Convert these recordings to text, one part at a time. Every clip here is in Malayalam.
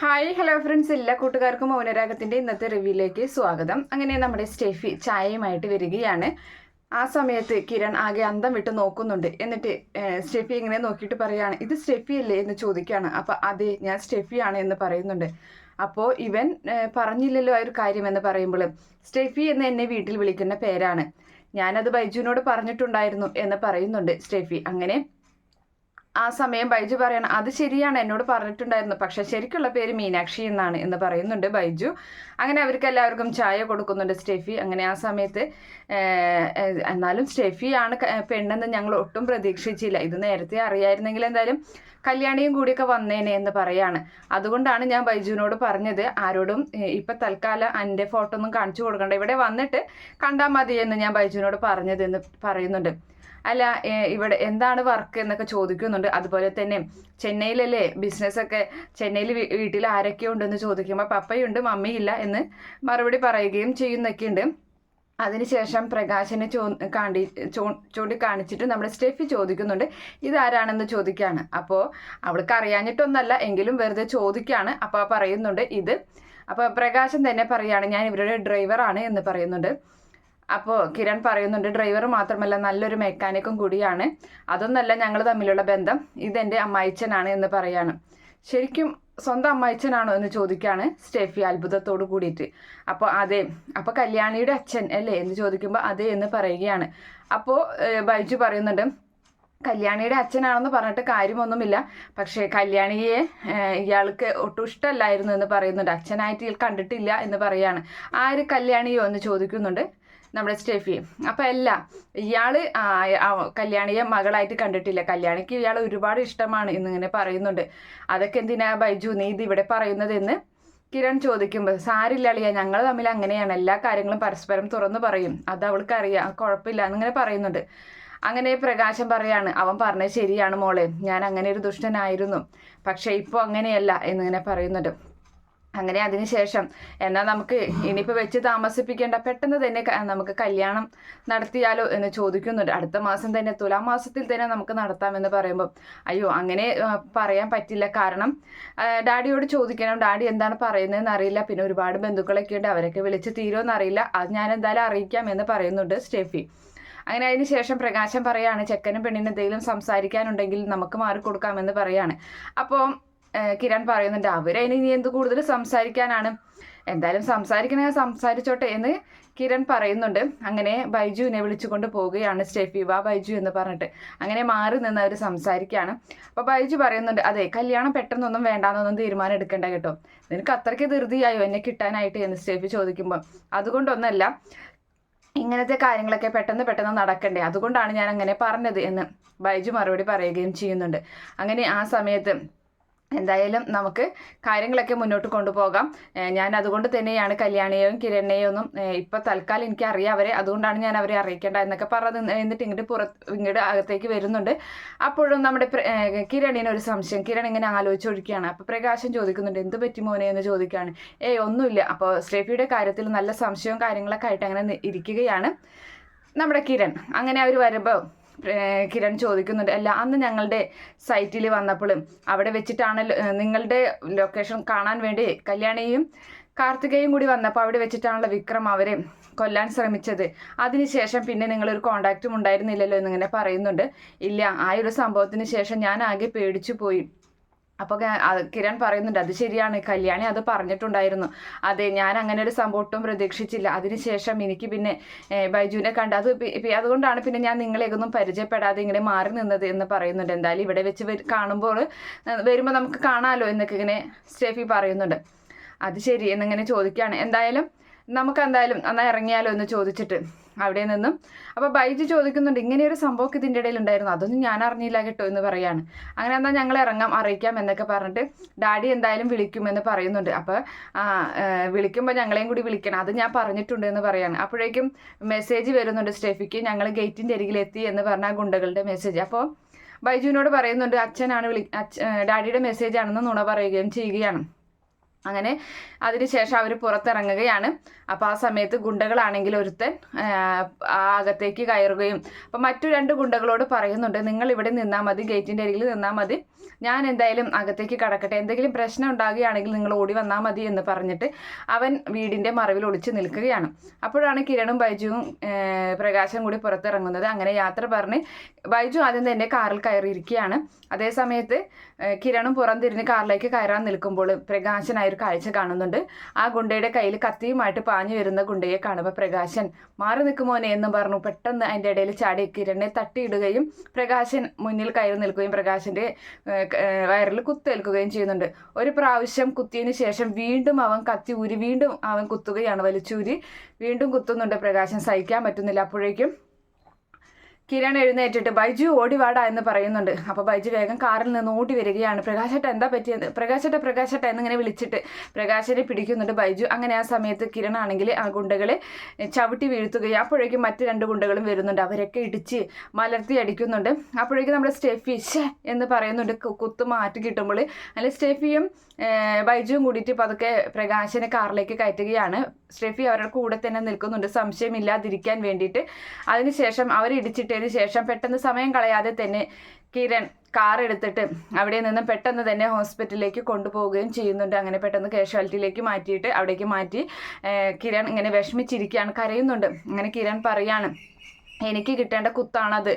ഹായ് ഹലോ ഫ്രണ്ട്സ്, എല്ലാ കൂട്ടുകാർക്കും മൗനരാഗത്തിൻ്റെ ഇന്നത്തെ റിവ്യൂയിലേക്ക് സ്വാഗതം. അങ്ങനെ നമ്മുടെ സ്റ്റെഫി ചായയുമായിട്ട് വരികയാണ്. ആ സമയത്ത് കിരൺ ആകെ അന്തം വിട്ട് നോക്കുന്നുണ്ട്. എന്നിട്ട് സ്റ്റെഫി ഇങ്ങനെ നോക്കിയിട്ട് പറയാണ്, ഇത് സ്റ്റെഫി അല്ലേ എന്ന് ചോദിക്കുകയാണ്. അപ്പോൾ അതെ, ഞാൻ സ്റ്റെഫിയാണ് എന്ന് പറയുന്നുണ്ട്. അപ്പോൾ ഇവൻ പറഞ്ഞില്ലല്ലോ ആ ഒരു കാര്യം എന്ന് പറയുമ്പോൾ, സ്റ്റെഫി എന്ന് എന്നെ വീട്ടിൽ വിളിക്കുന്ന പേരാണ്, ഞാനത് ബൈജുവിനോട് പറഞ്ഞിട്ടുണ്ടായിരുന്നു എന്ന് പറയുന്നുണ്ട് സ്റ്റെഫി. അങ്ങനെ ആ സമയം ബൈജു പറയണം, അത് ശരിയാണ്, എന്നോട് പറഞ്ഞിട്ടുണ്ടായിരുന്നു, പക്ഷെ ശരിക്കുള്ള പേര് മീനാക്ഷി എന്നാണ് എന്ന് പറയുന്നുണ്ട് ബൈജു. അങ്ങനെ അവർക്ക് എല്ലാവർക്കും ചായ കൊടുക്കുന്നുണ്ട് സ്റ്റെഫി. അങ്ങനെ ആ സമയത്ത് എന്നാലും സ്റ്റെഫിയാണ് പെണ്ണെന്ന് ഞങ്ങൾ ഒട്ടും പ്രതീക്ഷിച്ചില്ല, ഇത് നേരത്തെ അറിയായിരുന്നെങ്കിൽ എന്തായാലും കല്യാണിയും കൂടിയൊക്കെ വന്നേനെ എന്ന് പറയാണ്. അതുകൊണ്ടാണ് ഞാൻ ബൈജുവിനോട് പറഞ്ഞത്, ആരോടും ഇപ്പം തൽക്കാലം എൻ്റെ ഫോട്ടോ ഒന്നും കാണിച്ചു കൊടുക്കണ്ട, ഇവിടെ വന്നിട്ട് കണ്ടാൽ മതി എന്ന് ഞാൻ ബൈജുവിനോട് പറഞ്ഞത് എന്ന് പറയുന്നുണ്ട്. അല്ല, ഇവിടെ എന്താണ് വർക്ക് എന്നൊക്കെ ചോദിക്കുന്നുണ്ട്. അതുപോലെ തന്നെ ചെന്നൈയിലല്ലേ ബിസിനസ്സൊക്കെ, ചെന്നൈയിൽ വീട്ടിൽ ആരൊക്കെ ഉണ്ടെന്ന് ചോദിക്കുമ്പോൾ പപ്പയുണ്ട് മമ്മിയില്ല എന്ന് മറുപടി പറയുകയും ചെയ്യുന്നൊക്കെയുണ്ട്. അതിനുശേഷം പ്രകാശനെ ചൂണ്ടിക്കാണിച്ചിട്ട് നമ്മുടെ സ്റ്റെഫി ചോദിക്കുന്നുണ്ട്, ഇതാരാണെന്ന് ചോദിക്കുകയാണ്. അപ്പോൾ അവൾക്ക് അറിയാഞ്ഞിട്ടൊന്നല്ല, എങ്കിലും വെറുതെ ചോദിക്കുകയാണ്. അപ്പോൾ പറയുന്നുണ്ട് ഇത്. അപ്പോൾ പ്രകാശൻ തന്നെ പറയുകയാണ്, ഞാൻ ഇവരുടെ ഡ്രൈവറാണ് എന്ന് പറയുന്നുണ്ട്. അപ്പോൾ കിരൺ പറയുന്നുണ്ട്, ഡ്രൈവർ മാത്രമല്ല നല്ലൊരു മെക്കാനിക്കും കൂടിയാണ്, അതൊന്നല്ല ഞങ്ങൾ തമ്മിലുള്ള ബന്ധം, ഇതെൻ്റെ അമ്മായിച്ചനാണ് എന്ന് പറയാണ്. ശരിക്കും സ്വന്തം അമ്മായിച്ചനാണോ എന്ന് ചോദിക്കുകയാണ് സ്റ്റെഫി അത്ഭുതത്തോട് കൂടിയിട്ട്. അപ്പോൾ അതെ, അപ്പോൾ കല്യാണിയുടെ അച്ഛൻ അല്ലേ എന്ന് ചോദിക്കുമ്പോൾ അതെ എന്ന് പറയുകയാണ്. അപ്പോൾ ബൈജു പറയുന്നുണ്ട്, കല്യാണിയുടെ അച്ഛനാണെന്ന് പറഞ്ഞിട്ട് കാര്യമൊന്നുമില്ല, പക്ഷേ കല്യാണിയെ ഇയാൾക്ക് ഒട്ടും ഇഷ്ടമല്ലായിരുന്നു എന്ന് പറയുന്നുണ്ട്, അച്ഛനായിട്ട് കണ്ടിട്ടില്ല എന്ന് പറയാണ്. ആര്, കല്യാണിയോ എന്ന് ചോദിക്കുന്നുണ്ട് നമ്മുടെ സ്റ്റെഫി. അപ്പം അല്ല, ഇയാൾ കല്യാണിയെ മകളായിട്ട് കണ്ടിട്ടില്ല, കല്യാണിക്ക് ഇയാൾ ഒരുപാട് ഇഷ്ടമാണ് എന്നിങ്ങനെ പറയുന്നുണ്ട്. അതൊക്കെ എന്തിനാ ബൈജു നീ ഇത് ഇവിടെ പറയുന്നത് എന്ന് കിരൺ ചോദിക്കുമ്പോൾ, സാരില്ല അളിയ, ഞങ്ങൾ തമ്മിൽ അങ്ങനെയാണ്, എല്ലാ കാര്യങ്ങളും പരസ്പരം തുറന്നു പറയും, അത് അവൾക്കറിയാം, കുഴപ്പമില്ല എന്നിങ്ങനെ പറയുന്നുണ്ട്. അങ്ങനെ പ്രകാശം പറയാണ്, അവൻ പറഞ്ഞത് ശരിയാണ് മോളെ, ഞാൻ അങ്ങനെ ഒരു ദുഷ്ടനായിരുന്നു, പക്ഷേ ഇപ്പോൾ അങ്ങനെയല്ല എന്നിങ്ങനെ പറയുന്നുണ്ട്. അങ്ങനെ അതിനുശേഷം എന്നാൽ നമുക്ക് ഇനിയിപ്പോൾ വെച്ച് താമസിപ്പിക്കേണ്ട, പെട്ടെന്ന് തന്നെ നമുക്ക് കല്യാണം നടത്തിയാലോ എന്ന് ചോദിക്കുന്നുണ്ട്. അടുത്ത മാസം തന്നെ, തുലാമാസത്തിൽ തന്നെ നമുക്ക് നടത്താമെന്ന് പറയുമ്പോൾ, അയ്യോ അങ്ങനെ പറയാൻ പറ്റില്ല, കാരണം ഡാഡിയോട് ചോദിക്കണം, ഡാഡി എന്താണ് പറയുന്നതെന്ന് അറിയില്ല, പിന്നെ ഒരുപാട് ബന്ധുക്കളൊക്കെ ഉണ്ട്, അവരൊക്കെ വിളിച്ച് തീരുമെന്ന് അറിയില്ല, അത് ഞാൻ എന്തായാലും അറിയിക്കാം എന്ന് പറയുന്നുണ്ട് സ്റ്റെഫി. അങ്ങനെ അതിന് ശേഷം പ്രകാശം പറയാണ്, ചെക്കനും പെണ്ണിനും എന്തെങ്കിലും സംസാരിക്കാനുണ്ടെങ്കിൽ നമുക്ക് മാറിക്കൊടുക്കാമെന്ന് പറയാണ്. അപ്പോൾ കിരൺ പറയുന്നുണ്ട്, അവരതിന് ഇനി എന്ത് കൂടുതൽ സംസാരിക്കാനാണ്, എന്തായാലും സംസാരിക്കണമെങ്കിൽ സംസാരിച്ചോട്ടെ എന്ന് കിരൺ പറയുന്നുണ്ട്. അങ്ങനെ ബൈജുവിനെ വിളിച്ചുകൊണ്ട് പോവുകയാണ് സ്റ്റെഫി, വാ ബൈജു എന്ന് പറഞ്ഞിട്ട്. അങ്ങനെ മാറി നിന്ന് അവർ സംസാരിക്കുകയാണ്. അപ്പോൾ ബൈജു പറയുന്നുണ്ട്, അതെ കല്യാണം പെട്ടെന്നൊന്നും വേണ്ടാന്നൊന്നും തീരുമാനം എടുക്കേണ്ട കേട്ടോ, നിനക്ക് അത്രയ്ക്ക് ധൃതിയായോ എന്നെ കിട്ടാനായിട്ട് എന്ന് സ്റ്റെഫി ചോദിക്കുമ്പോൾ, അതുകൊണ്ടൊന്നല്ല, ഇങ്ങനത്തെ കാര്യങ്ങളൊക്കെ പെട്ടെന്ന് നടക്കണ്ടേ, അതുകൊണ്ടാണ് ഞാൻ അങ്ങനെ പറഞ്ഞത് എന്ന് ബൈജു മറുപടി പറയുകയും ചെയ്യുന്നുണ്ട്. അങ്ങനെ ആ സമയത്ത് എന്തായാലും നമുക്ക് കാര്യങ്ങളൊക്കെ മുന്നോട്ട് കൊണ്ടുപോകാം, ഞാൻ അതുകൊണ്ട് തന്നെയാണ് കല്യാണിയെയും കിരണിനെയും ഒന്നും ഇപ്പം തൽക്കാലം എനിക്ക് അറിയാം അവരെ, അതുകൊണ്ടാണ് ഞാൻ അവരെ അറിയിക്കേണ്ട എന്നൊക്കെ പറഞ്ഞ് എന്നിട്ട് ഇങ്ങോട്ട് അകത്തേക്ക് വരുന്നുണ്ട്. അപ്പോഴും നമ്മുടെ കിരണിന് ഒരു സംശയം, കിരൺ ഇങ്ങനെ ആലോചിച്ചൊഴിക്കുകയാണ്. അപ്പോൾ പ്രകാശം ചോദിക്കുന്നുണ്ട്, എന്ത് പറ്റി മോനെ എന്ന് ചോദിക്കുകയാണ്. ഒന്നുമില്ല. അപ്പോൾ സ്റ്റെഫിയുടെ കാര്യത്തിൽ നല്ല സംശയവും കാര്യങ്ങളൊക്കെ ആയിട്ട് അങ്ങനെ ഇരിക്കുകയാണ് നമ്മുടെ കിരൺ. അങ്ങനെ അവർ വരുമ്പോൾ കിരൺ ചോദിക്കുന്നുണ്ട്, അല്ല അന്ന് ഞങ്ങളുടെ സൈറ്റിൽ വന്നപ്പോഴും അവിടെ വെച്ചിട്ടാണല്ലോ നിങ്ങളുടെ ലൊക്കേഷൻ കാണാൻ വേണ്ടി കല്യാണിയും കാർത്തികയും കൂടി വന്നപ്പോൾ അവിടെ വെച്ചിട്ടാണല്ലോ വിക്രം അവരെ കൊല്ലാൻ ശ്രമിച്ചത്, അതിനുശേഷം പിന്നെ നിങ്ങളൊരു കോണ്ടാക്റ്റും ഉണ്ടായിരുന്നില്ലല്ലോ എന്നിങ്ങനെ പറയുന്നുണ്ട്. ഇല്ല, ആ ഒരു സംഭവത്തിന് ശേഷം ഞാൻ ആകെ പേടിച്ചു പോയി. അപ്പോൾ കിരൺ പറയുന്നുണ്ട്, അത് ശരിയാണ്, കല്യാണി അത് പറഞ്ഞിട്ടുണ്ടായിരുന്നു, അതെ ഞാൻ അങ്ങനെ ഒരു സംഭവം ഒട്ടും പ്രതീക്ഷിച്ചില്ല, അതിനുശേഷം എനിക്ക് പിന്നെ ബൈജുവിനെ കണ്ട് അതുകൊണ്ടാണ് പിന്നെ ഞാൻ നിങ്ങളെയൊന്നും പരിചയപ്പെടാതെ ഇങ്ങനെ മാറി നിന്നത് എന്ന് പറയുന്നുണ്ട്. എന്തായാലും ഇവിടെ വെച്ച് കാണുമ്പോൾ വരുമ്പോൾ നമുക്ക് കാണാമല്ലോ എന്നൊക്കെ ഇങ്ങനെ സ്റ്റെഫി പറയുന്നുണ്ട്. അത് ശരി എന്നിങ്ങനെ ചോദിക്കുകയാണ്. എന്തായാലും നമുക്ക് എന്തായാലും എന്നാൽ ഇറങ്ങിയാലോ എന്ന് ചോദിച്ചിട്ട് അവിടെ നിന്നും അപ്പോൾ ബൈജു ചോദിക്കുന്നുണ്ട്, ഇങ്ങനെയൊരു സംഭവമൊക്കെ ഇതിൻ്റെ ഇടയിൽ ഉണ്ടായിരുന്നു, അതൊന്നും ഞാൻ അറിഞ്ഞില്ല കേട്ടോ എന്ന് പറയാണ്. അങ്ങനെ എന്നാൽ ഞങ്ങൾ ഇറങ്ങാം, അറിയിക്കാം എന്നൊക്കെ പറഞ്ഞിട്ട് ഡാഡി എന്തായാലും വിളിക്കുമെന്ന് പറയുന്നുണ്ട്. അപ്പോൾ വിളിക്കുമ്പോൾ ഞങ്ങളെയും കൂടി വിളിക്കണം, അത് ഞാൻ പറഞ്ഞിട്ടുണ്ട് എന്ന് പറയാണ്. അപ്പോഴേക്കും മെസ്സേജ് വരുന്നുണ്ട് സ്റ്റെഫിക്ക്, ഞങ്ങൾ ഗേറ്റിൻ്റെ അരികിലെത്തി എന്ന് പറഞ്ഞ ഗുണ്ടകളുടെ മെസ്സേജ്. അപ്പോൾ ബൈജുവിനോട് പറയുന്നുണ്ട്, അച്ഛനാണ് ഡാഡിയുടെ മെസ്സേജ് ആണെന്ന് നുണ പറയുകയും ചെയ്യുകയാണ്. അങ്ങനെ അതിനുശേഷം അവർ പുറത്തിറങ്ങുകയാണ്. അപ്പോൾ ആ സമയത്ത് ഗുണ്ടകളാണെങ്കിൽ ഒരുത്തൻ അകത്തേക്ക് കയറുകയും അപ്പം മറ്റു 2 ഗുണ്ടകളോട് പറയുന്നുണ്ട്, നിങ്ങൾ ഇവിടെ നിന്നാൽ മതി, ഗേറ്റിൻ്റെ അരികിൽ നിന്നാൽ മതി, ഞാൻ എന്തായാലും അകത്തേക്ക് കടക്കട്ടെ, എന്തെങ്കിലും പ്രശ്നം ഉണ്ടാകുകയാണെങ്കിൽ നിങ്ങൾ ഓടി വന്നാൽ മതി എന്ന് പറഞ്ഞിട്ട് അവൻ വീടിൻ്റെ മറവിൽ ഒളിച്ചു നിൽക്കുകയാണ്. അപ്പോഴാണ് കിരണും ബൈജുവും പ്രകാശം കൂടി പുറത്തിറങ്ങുന്നത്. അങ്ങനെ യാത്ര പറഞ്ഞ് ബൈജു ആദ്യം തന്നെ കാറിൽ കയറിയിരിക്കുകയാണ്. അതേ സമയത്ത് കിരണും പുറംതിരിഞ്ഞ് കാറിലേക്ക് കയറാൻ നിൽക്കുമ്പോൾ പ്രകാശനായൊരു കാഴ്ച കാണുന്നുണ്ട്. ആ ഗുണ്ടയുടെ കയ്യിൽ കത്തിയുമായിട്ട് പാഞ്ഞു വരുന്ന ഗുണ്ടയെ കാണുമ്പോൾ പ്രകാശൻ മാറി നിൽക്കുമോനെ എന്ന് പറഞ്ഞു പെട്ടെന്ന് അതിൻ്റെ ഇടയിൽ ചാടി കിരണിനെ തട്ടിയിടുകയും പ്രകാശൻ മുന്നിൽ കയറി നിൽക്കുകയും പ്രകാശൻ്റെ വയറിൽ കുത്തേൽക്കുകയും ചെയ്യുന്നുണ്ട്. ഒരു പ്രാവശ്യം കുത്തിയതിന് ശേഷം വീണ്ടും അവൻ കത്തി ഊരി വീണ്ടും അവൻ കുത്തുകയാണ്, വലിച്ചൂരി വീണ്ടും കുത്തുന്നുണ്ട്. പ്രകാശൻ സഹിക്കാൻ പറ്റുന്നില്ല. അപ്പോഴേക്കും കിരൺ എഴുന്നേറ്റിട്ട് ബൈജു ഓടിവാടാ എന്ന് പറയുന്നുണ്ട്. അപ്പോൾ ബൈജു വേഗം കാറിൽ നിന്ന് ഓടി വരികയാണ്. പ്രകാശേട്ട എന്താ പറ്റിയത്, പ്രകാശേട്ട എന്നിങ്ങനെ വിളിച്ചിട്ട് പ്രകാശനെ പിടിക്കുന്നുണ്ട് ബൈജു. അങ്ങനെ ആ സമയത്ത് കിരൺ ആണെങ്കിൽ ആ ഗുണ്ടകളെ ചവിട്ടി വീഴ്ത്തുകയും അപ്പോഴേക്കും മറ്റ് 2 ഗുണ്ടകളും വരുന്നുണ്ട്. അവരൊക്കെ ഇടിച്ച് മലർത്തി അടിക്കുന്നുണ്ട്. അപ്പോഴേക്കും നമ്മുടെ സ്റ്റെഫി എന്ന് പറയുന്നുണ്ട് കുത്ത് മാറ്റി കിട്ടുമ്പോൾ. അല്ലെങ്കിൽ സ്റ്റെഫിയും ബൈജുവും കൂടിയിട്ട് പതുക്കെ പ്രകാശനെ കാറിലേക്ക് കയറ്റുകയാണ്. സ്റ്റെഫി അവരുടെ കൂടെ തന്നെ നിൽക്കുന്നുണ്ട് സംശയമില്ലാതിരിക്കാൻ വേണ്ടിയിട്ട്. അതിനുശേഷം അവരിടിച്ചിട്ടതിന് ശേഷം പെട്ടെന്ന് സമയം കളയാതെ തന്നെ കിരൺ കാർ എടുത്തിട്ട് അവിടെ നിന്ന് പെട്ടെന്ന് തന്നെ ഹോസ്പിറ്റലിലേക്ക് കൊണ്ടുപോവുകയും ചെയ്യുന്നുണ്ട്. അങ്ങനെ പെട്ടെന്ന് കാഷ്വാലിറ്റിയിലേക്ക് മാറ്റിയിട്ട് അവിടേക്ക് മാറ്റി കിരൺ ഇങ്ങനെ വിഷമിച്ചിരിക്കുകയാണ്, കരയുന്നുണ്ട്. അങ്ങനെ കിരൺ പറയാണ്, എനിക്ക് കിട്ടേണ്ട കുത്താണത്,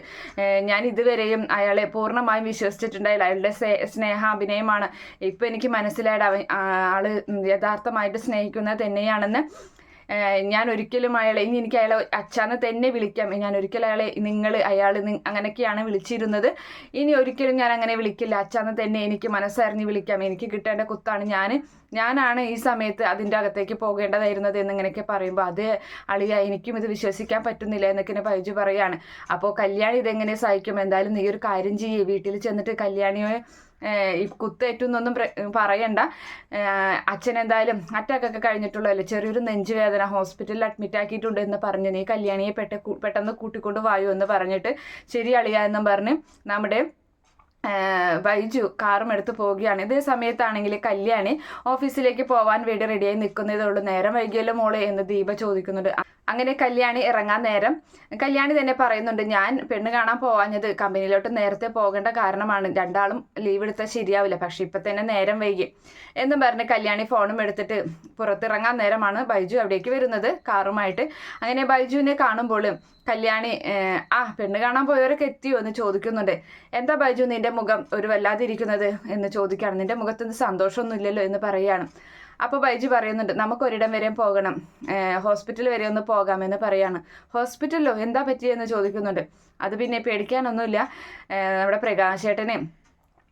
ഞാൻ ഇതുവരെയും അയാളെ പൂർണ്ണമായും വിശ്വസിച്ചിട്ടുണ്ടായില്ല, അയാളുടെ സ്നേഹാഭിനയമാണ്, ഇപ്പം എനിക്ക് മനസ്സിലായിട്ട് ആള് യഥാർത്ഥമായിട്ട് സ്നേഹിക്കുന്നത് തന്നെയാണെന്ന്. ഞാൻ ഒരിക്കലും അയാളെ ഇനി എനിക്ക് അയാളെ അച്ഛനെ തന്നെ വിളിക്കാം, ഞാൻ ഒരിക്കലും അയാളെ അയാൾ അങ്ങനെയൊക്കെയാണ് വിളിച്ചിരുന്നത്, ഇനി ഒരിക്കലും ഞാൻ അങ്ങനെ വിളിക്കില്ല, അച്ഛനെ തന്നെ എനിക്ക് മനസ്സറിഞ്ഞ് വിളിക്കാം, എനിക്ക് കിട്ടേണ്ട കുത്താണ്, ഞാനാണ് ഈ സമയത്ത് അതിൻ്റെ അകത്തേക്ക് പോകേണ്ടതായിരുന്നത് എന്നിങ്ങനെയൊക്കെ പറയുമ്പോൾ അത് അളിയ എനിക്കും ഇത് വിശ്വസിക്കാൻ പറ്റുന്നില്ല എന്നൊക്കെ ബൈജു പറയാണ്. അപ്പോൾ കല്യാണി ഇതെങ്ങനെ സഹിക്കും, എന്തായാലും നീ ഒരു കാര്യം ചെയ്യേ, വീട്ടിൽ ചെന്നിട്ട് കല്യാണിയെ ഈ കുത്തേറ്റെന്നൊന്നും പറയണ്ട, അച്ഛൻ എന്തായാലും അറ്റാക്കൊക്കെ കഴിഞ്ഞിട്ടുള്ളതല്ലേ, ചെറിയൊരു നെഞ്ചുവേദന ഹോസ്പിറ്റലിൽ അഡ്മിറ്റ് ആക്കിയിട്ടുണ്ട് എന്ന് പറഞ്ഞ് നീ കല്യാണിയെ പെട്ടെന്ന് കൂട്ടിക്കൊണ്ട് വായു എന്ന് പറഞ്ഞിട്ട് ശരി അളിയ എന്നും പറഞ്ഞ് നമ്മുടെ ബൈജു കാറും എടുത്ത് പോവുകയാണ്. ഇതേ സമയത്താണെങ്കിൽ കല്യാണി ഓഫീസിലേക്ക് പോകാൻ വേണ്ടി റെഡിയായി നിൽക്കുന്നതേ ഉള്ളൂ. നേരം വൈകിയല്ലോ മോളെ എന്ന് ദീപ ചോദിക്കുന്നുണ്ട്. അങ്ങനെ കല്യാണി ഇറങ്ങാൻ നേരം കല്യാണി തന്നെ പറയുന്നുണ്ട്, ഞാൻ പെണ്ണ് കാണാൻ പോവാഞ്ഞത് കമ്പനിയിലോട്ട് നേരത്തെ പോകേണ്ട കാരണമാണ്, 2 ആളും ലീവ് എടുത്താൽ ശരിയാവില്ല, പക്ഷെ ഇപ്പം തന്നെ നേരം വൈകി എന്നും പറഞ്ഞ് കല്യാണി ഫോണും എടുത്തിട്ട് പുറത്തിറങ്ങാൻ നേരമാണ് ബൈജു അവിടേക്ക് വരുന്നത് കാറുമായിട്ട്. അങ്ങനെ ബൈജുവിനെ കാണുമ്പോൾ കല്യാണി പെണ്ണ് കാണാൻ പോയവരൊക്കെ എത്തിയോ എന്ന് ചോദിക്കുന്നുണ്ട്. എന്താ ബൈജു നിന്റെ മുഖം ഒരു വല്ലാതിരിക്കുന്നത് എന്ന് ചോദിക്കുകയാണ്. നിന്റെ മുഖത്ത് സന്തോഷമൊന്നും ഇല്ലല്ലോ എന്ന് പറയുകയാണ്. അപ്പോൾ ബൈജു പറയുന്നുണ്ട്, നമുക്കൊരിടം വരെ പോകണം, ഹോസ്പിറ്റൽ വരെ ഒന്ന് പോകാമെന്ന് പറയാണ്. ഹോസ്പിറ്റലിലോ, എന്താ പറ്റിയെന്ന് ചോദിക്കുന്നുണ്ട്. അത് പിന്നെ പേടിക്കാനൊന്നുമില്ല, നമ്മുടെ പ്രകാശേട്ടനെ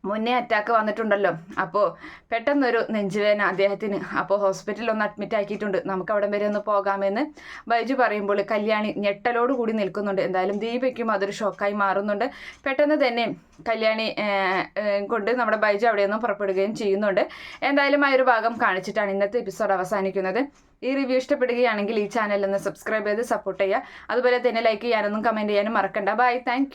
മുന്നേ അറ്റാക്ക് വന്നിട്ടുണ്ടല്ലോ, അപ്പോൾ പെട്ടെന്നൊരു നെഞ്ചുവേദന അദ്ദേഹത്തിന്, അപ്പോൾ ഹോസ്പിറ്റലിൽ ഒന്ന് അഡ്മിറ്റ് ആക്കിയിട്ടുണ്ട്, നമുക്ക് അവിടെ വരെ ഒന്ന് പോകാമെന്ന് ബൈജു പറയുമ്പോൾ കല്യാണി ഞെട്ടലോട് കൂടി നിൽക്കുന്നുണ്ട്. എന്തായാലും ദീപയ്ക്കും അതൊരു ഷോക്കായി മാറുന്നുണ്ട്. പെട്ടെന്ന് തന്നെ കല്യാണി കൊണ്ട് നമ്മുടെ ബൈജു അവിടെ നിന്നും പുറപ്പെടുകയും ചെയ്യുന്നുണ്ട്. എന്തായാലും ആ ഒരു ഭാഗം കാണിച്ചിട്ടാണ് ഇന്നത്തെ എപ്പിസോഡ് അവസാനിക്കുന്നത്. ഈ റിവ്യൂ ഇഷ്ടപ്പെടുകയാണെങ്കിൽ ഈ ചാനൽ ഒന്ന് സബ്സ്ക്രൈബ് ചെയ്ത് സപ്പോർട്ട് ചെയ്യുക. അതുപോലെ തന്നെ ലൈക്ക് ചെയ്യാനൊന്നും കമൻറ്റ് ചെയ്യാനും മറക്കണ്ട. By, thank